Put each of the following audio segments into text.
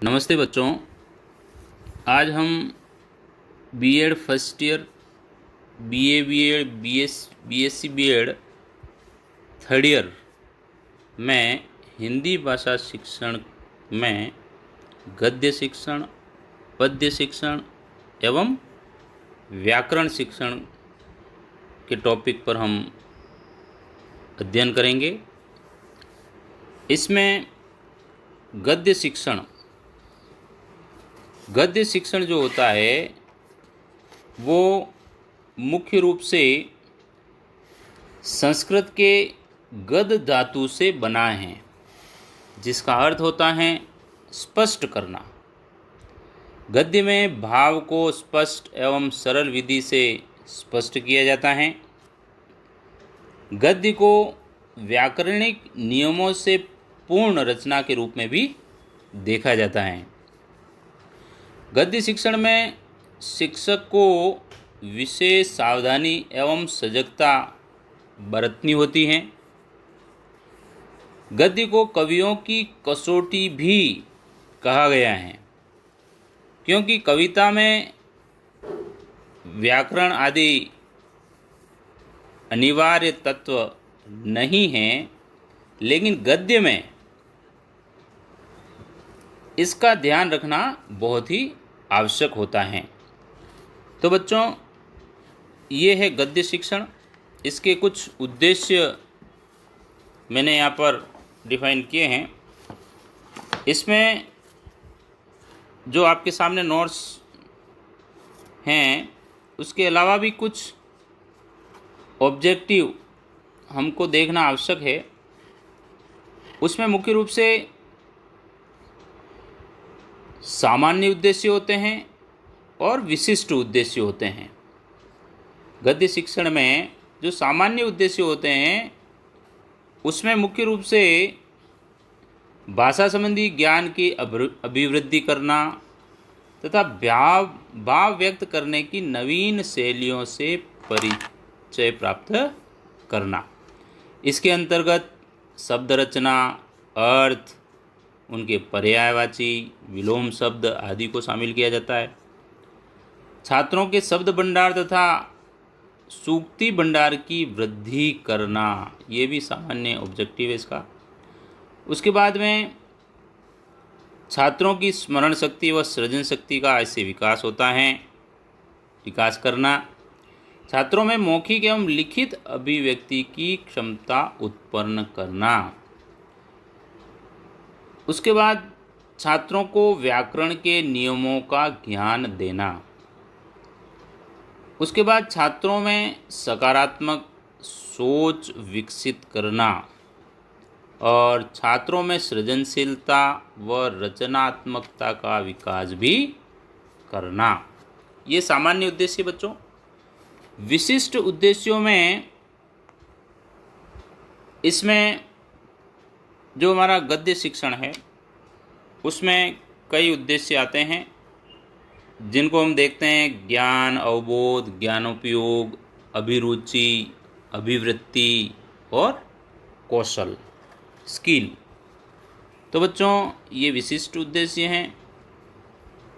नमस्ते बच्चों। आज हम BEd first year, BA BEd, BSc BEd third year में हिंदी भाषा शिक्षण में गद्य शिक्षण, पद्य शिक्षण एवं व्याकरण शिक्षण के टॉपिक पर हम अध्ययन करेंगे। इसमें गद्य शिक्षण जो होता है वो मुख्य रूप से संस्कृत के गद धातु से बना है, जिसका अर्थ होता है स्पष्ट करना। गद्य में भाव को स्पष्ट एवं सरल विधि से स्पष्ट किया जाता है। गद्य को व्याकरणिक नियमों से पूर्ण रचना के रूप में भी देखा जाता है। गद्य शिक्षण में शिक्षक को विशेष सावधानी एवं सजगता बरतनी होती है। गद्य को कवियों की कसौटी भी कहा गया है, क्योंकि कविता में व्याकरण आदि अनिवार्य तत्व नहीं हैं, लेकिन गद्य में इसका ध्यान रखना बहुत ही आवश्यक होता है। तो बच्चों, ये है गद्य शिक्षण। इसके कुछ उद्देश्य मैंने यहाँ पर डिफाइन किए हैं। इसमें जो आपके सामने नोट्स हैं, उसके अलावा भी कुछ ऑब्जेक्टिव हमको देखना आवश्यक है। उसमें मुख्य रूप से सामान्य उद्देश्य होते हैं और विशिष्ट उद्देश्य होते हैं। गद्य शिक्षण में जो सामान्य उद्देश्य होते हैं उसमें मुख्य रूप से भाषा संबंधी ज्ञान की अभिवृद्धि करना तथा भाव व्यक्त करने की नवीन शैलियों से परिचय प्राप्त करना। इसके अंतर्गत शब्द रचना, अर्थ, उनके पर्यायवाची, विलोम शब्द आदि को शामिल किया जाता है। छात्रों के शब्द भंडार तथा सूक्ति भंडार की वृद्धि करना, ये भी सामान्य ऑब्जेक्टिव है इसका। उसके बाद में छात्रों की स्मरण शक्ति व सृजन शक्ति का ऐसे विकास करना। छात्रों में मौखिक एवं लिखित अभिव्यक्ति की क्षमता उत्पन्न करना। उसके बाद छात्रों को व्याकरण के नियमों का ज्ञान देना। उसके बाद छात्रों में सकारात्मक सोच विकसित करना और छात्रों में सृजनशीलता व रचनात्मकता का विकास भी करना। ये सामान्य उद्देश्य बच्चों। विशिष्ट उद्देश्यों में इसमें जो हमारा गद्य शिक्षण है उसमें कई उद्देश्य आते हैं, जिनको हम देखते हैं: ज्ञान, अवबोध, ज्ञानोपयोग, अभिरुचि, अभिवृत्ति और कौशल, स्किल। तो बच्चों, ये विशिष्ट उद्देश्य हैं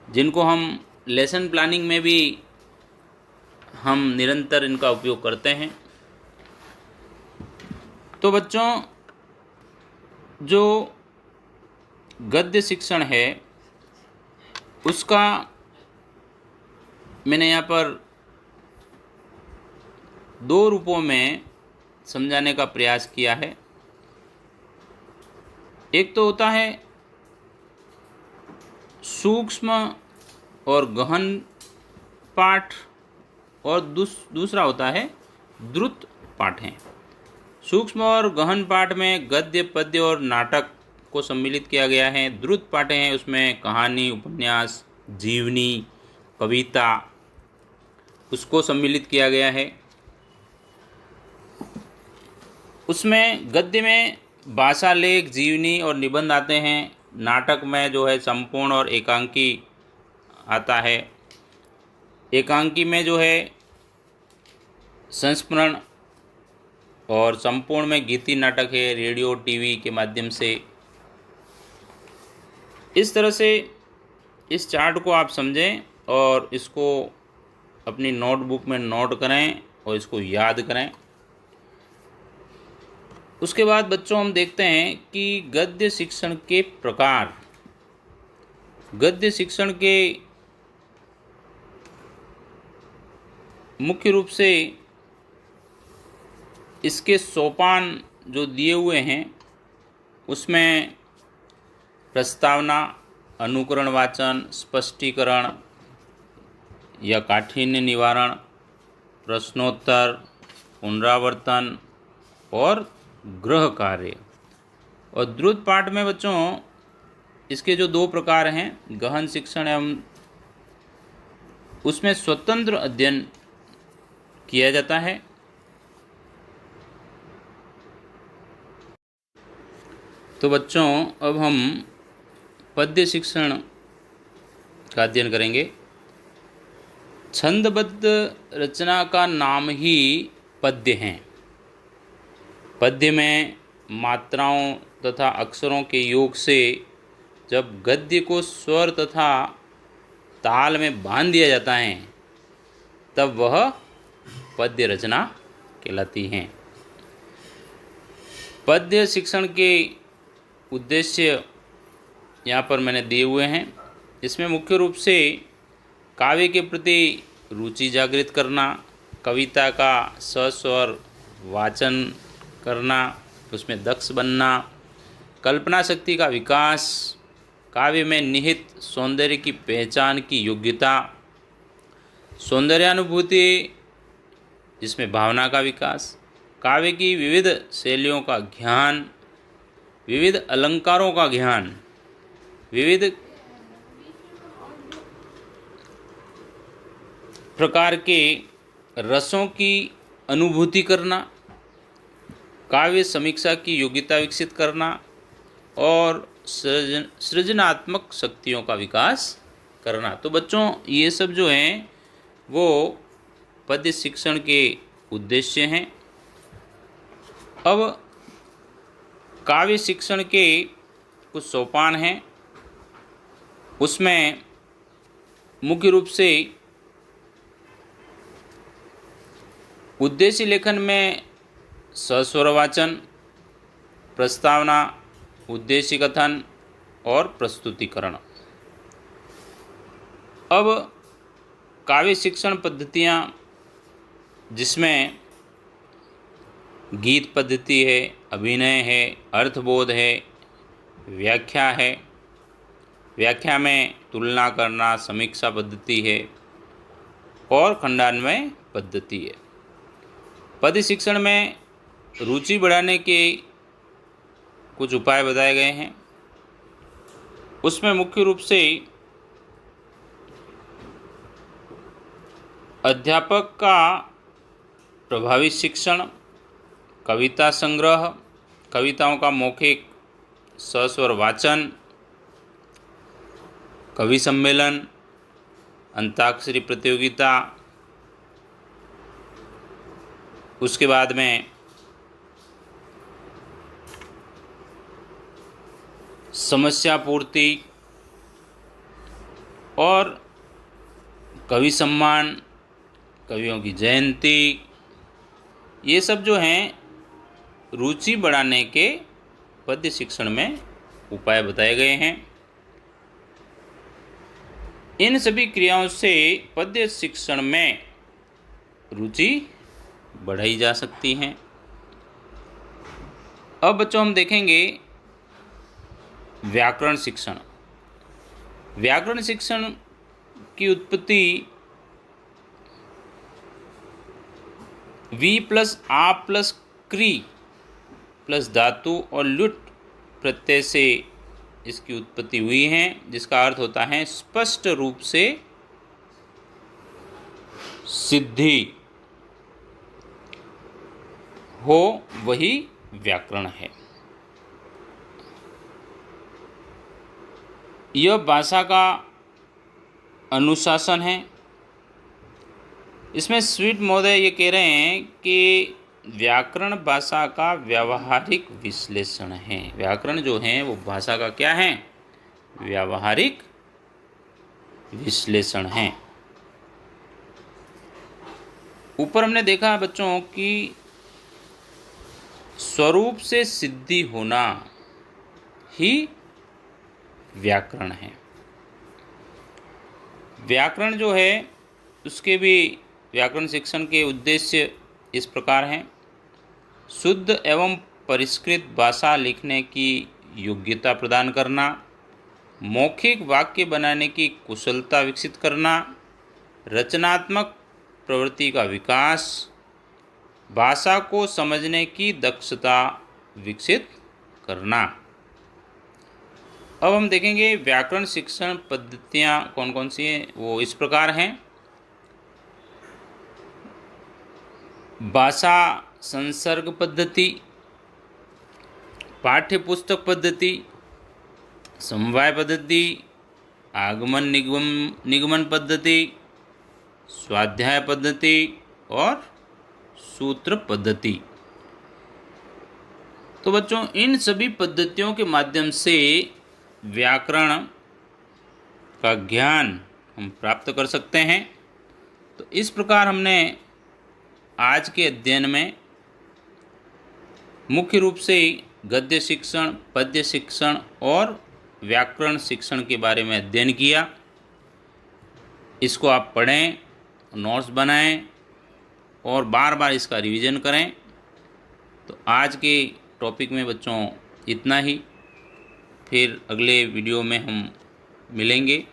जिनको हम लेसन प्लानिंग में भी हम निरंतर इनका उपयोग करते हैं। तो बच्चों, जो गद्य शिक्षण है उसका मैंने यहाँ पर दो रूपों में समझाने का प्रयास किया है। एक तो होता है सूक्ष्म और गहन पाठ और दूसरा होता है द्रुत पाठ है। सूक्ष्म और गहन पाठ में गद्य, पद्य और नाटक को सम्मिलित किया गया है। द्रुत पाठ हैं, उसमें कहानी, उपन्यास, जीवनी, कविता, उसको सम्मिलित किया गया है। उसमें गद्य में भाषा, लेख, जीवनी और निबंध आते हैं। नाटक में जो है संपूर्ण और एकांकी आता है। एकांकी में जो है संस्मरण और संपूर्ण में गीति नाटक है, रेडियो, टीवी के माध्यम से। इस तरह से इस चार्ट को आप समझें और इसको अपनी नोटबुक में नोट करें और इसको याद करें। उसके बाद बच्चों हम देखते हैं कि गद्य शिक्षण के प्रकार। गद्य शिक्षण के मुख्य रूप से इसके सोपान जो दिए हुए हैं उसमें प्रस्तावना, अनुकरण वाचन, स्पष्टीकरण या काठिन्य निवारण, प्रश्नोत्तर, पुनरावर्तन और गृह कार्य। और द्रुत पाठ में बच्चों इसके जो 2 प्रकार हैं, गहन शिक्षण एवं उसमें स्वतंत्र अध्ययन किया जाता है। तो बच्चों अब हम पद्य शिक्षण का अध्ययन करेंगे। छंदबद्ध रचना का नाम ही पद्य है। पद्य में मात्राओं तथा अक्षरों के योग से जब गद्य को स्वर तथा ताल में बांध दिया जाता है तब वह पद्य रचना कहलाती है। पद्य शिक्षण के उद्देश्य यहाँ पर मैंने दिए हुए हैं। इसमें मुख्य रूप से काव्य के प्रति रुचि जागृत करना, कविता का सस्वर वाचन करना, उसमें दक्ष बनना, कल्पना शक्ति का विकास, काव्य में निहित सौंदर्य की पहचान की योग्यता, सौंदर्यानुभूति जिसमें भावना का विकास, काव्य की विविध शैलियों का ज्ञान, विविध अलंकारों का ज्ञान, विविध प्रकार के रसों की अनुभूति करना, काव्य समीक्षा की योग्यता विकसित करना और सृजनात्मक शक्तियों का विकास करना। तो बच्चों ये सब जो हैं वो पद्य शिक्षण के उद्देश्य हैं। अब काव्य शिक्षण के कुछ सोपान हैं। उसमें मुख्य रूप से उद्देश्य लेखन में सस्वर वाचन, प्रस्तावना, उद्देश्य कथन और प्रस्तुतिकरण। अब काव्य शिक्षण पद्धतियाँ जिसमें गीत पद्धति है, अभिनय है, अर्थबोध है, व्याख्या है। व्याख्या में तुलना करना, समीक्षा पद्धति है और खंडान्वय पद्धति है। पद्य शिक्षण में रुचि बढ़ाने के कुछ उपाय बताए गए हैं। उसमें मुख्य रूप से अध्यापक का प्रभावी शिक्षण, कविता संग्रह, कविताओं का मौखिक सस्वर वाचन, कवि सम्मेलन, अंताक्षरी प्रतियोगिता, उसके बाद में समस्या पूर्ति और कवि सम्मान, कवियों की जयंती, ये सब जो हैं रुचि बढ़ाने के पद्य शिक्षण में उपाय बताए गए हैं। इन सभी क्रियाओं से पद्य शिक्षण में रुचि बढ़ाई जा सकती हैं। अब बच्चों हम देखेंगे व्याकरण शिक्षण। व्याकरण शिक्षण की उत्पत्ति वी प्लस आ प्लस क्री प्लस धातु और लुट प्रत्यय से इसकी उत्पत्ति हुई है, जिसका अर्थ होता है स्पष्ट रूप से सिद्धि हो, वही व्याकरण है। यह भाषा का अनुशासन है। इसमें स्वीट महोदय ये कह रहे हैं कि व्याकरण भाषा का व्यावहारिक विश्लेषण है। व्याकरण जो है वो भाषा का क्या है? व्यावहारिक विश्लेषण हैं। ऊपर हमने देखा बच्चों कि स्वरूप से सिद्धि होना ही व्याकरण है। व्याकरण जो है उसके भी व्याकरण शिक्षण के उद्देश्य इस प्रकार हैं। शुद्ध एवं परिष्कृत भाषा लिखने की योग्यता प्रदान करना, मौखिक वाक्य बनाने की कुशलता विकसित करना, रचनात्मक प्रवृत्ति का विकास, भाषा को समझने की दक्षता विकसित करना। अब हम देखेंगे व्याकरण शिक्षण पद्धतियाँ कौन कौन सी हैं। वो इस प्रकार हैं। भाषा संसर्ग पद्धति, पाठ्यपुस्तक पद्धति, समवाय पद्धति, आगमन निगमन पद्धति, स्वाध्याय पद्धति और सूत्र पद्धति। तो बच्चों इन सभी पद्धतियों के माध्यम से व्याकरण का ज्ञान हम प्राप्त कर सकते हैं। तो इस प्रकार हमने आज के अध्ययन में मुख्य रूप से गद्य शिक्षण, पद्य शिक्षण और व्याकरण शिक्षण के बारे में अध्ययन किया। इसको आप पढ़ें, नोट्स बनाएं और बार बार इसका रिवीजन करें। तो आज के टॉपिक में बच्चों इतना ही। फिर अगले वीडियो में हम मिलेंगे।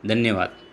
धन्यवाद।